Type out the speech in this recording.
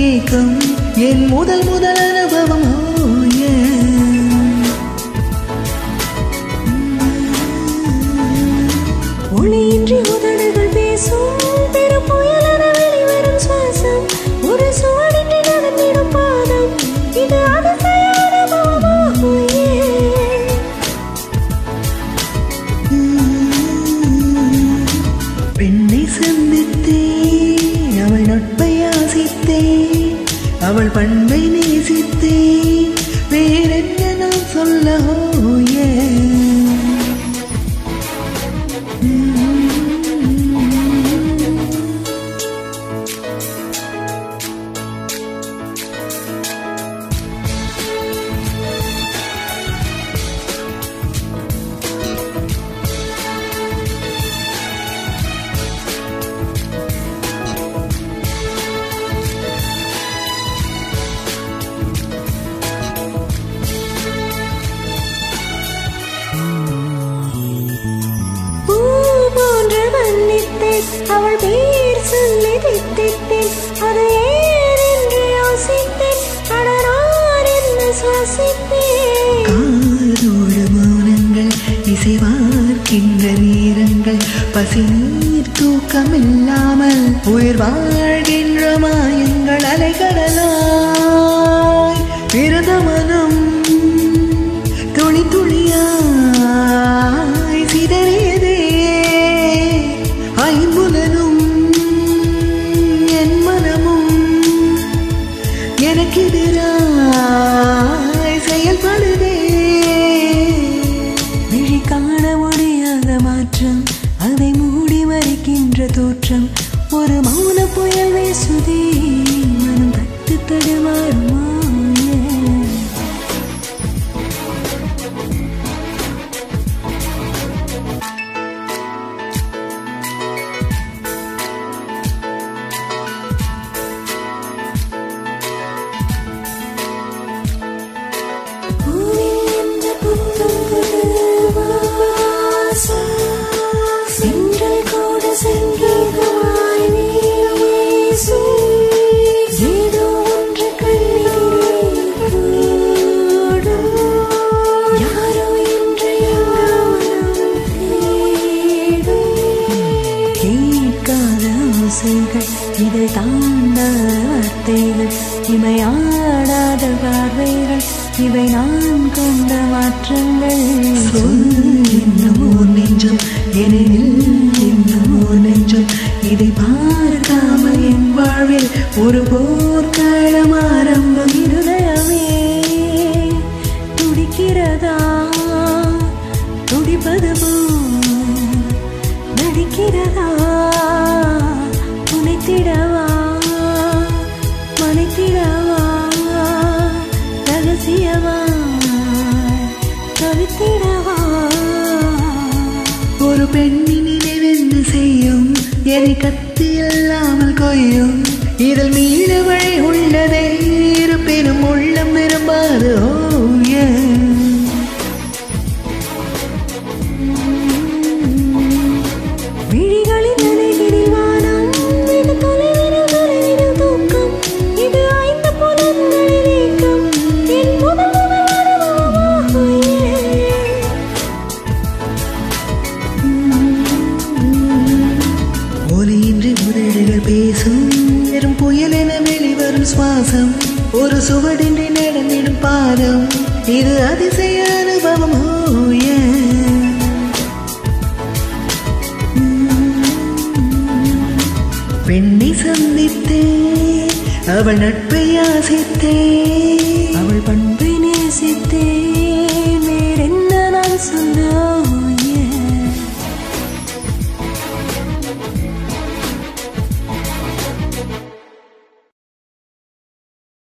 ஏக்கம் என் முதல் அனுபவம். ஒளியின்றி உதடுகள் பேசும் பெரும் புயலென வெளிவரும் சுவாசம் ஒரு சுவடின்றி நடந்திடும் பாதம் இது அதிசய அனுபவமாகும். பெண்ணை சந்தித்தேன் அவள் நட்பை ஆசித்தேன் அவள் பண்பை நேசித்தேன் வேறென்ன நான் சொல்ல. அவள் பேர் சொல்லி தித்தித்தேன் அது ஏன் என்று யோசித்தேன் அடரார் என்று சுவாசித்தேன். காதோடு மௌனங்கள் இசைவார்க்கின்ற நேரங்கள் பசி நீர் தூக்கமில்லாமல் உயிர் வாழ்கின்ற மாயங்கள் அலைகடலாய் பிறந்த மனம் துளி துளியாய் சிதறியதே ஐம்புலனும் என் மனமும் எனக்கு எதிராய் செயல்படுதே. விழி காண முடியாத மாற்றம் அதை மூடி மறைக்கின்ற தோற்றம் ஒரு மௌன புயல் வீசுதே மனம் தட்டு தடுமாறுமா. இதை தாண்டாத வார்த்தைகள் இமையாடாத பார்வைகள் இவை நான் கொண்ட மாற்றங்கள். இன்னும் ஓர் நெஞ்சம் எனில் இன்னும் ஓர் நெஞ்சம் இதை பார்க்காமல் என் வாழ்வில் ஒரு போர்க்களம் ஆரம்பம். இருதயமே துடிக்கிறதா துடிப்பது போல் நடிக்கிறதா மனைத்திடவா மனைத்திடவா ரகசியவா கவித்திடவா. ஒரு பெண்ணின் நினைவென்று செய்யும் என்னை கத்தி இல்லாமல் கொய்யும் இதில் மீள வழி உள்ளதே இருப்பினும் உள்ளம் விரும்பாது. விழிகளின் அலைகளில் வானம் இது தொலைவினில் தூக்கம் இது ஐந்து புலன்களில் ஏக்கம் என் முதல் அனுபவமாகும். ஒலியின்றி உதடுகள் பேசும் வெறும் புயல் என வெளிவரும் சுவாசம் ஒரு சுவடின்றி நடந்திடும் பாதம் இது அதிசய அனுபவம். பெண்ணை சந்தித்தேன் அவள் நட்பை ஆசித்தேன்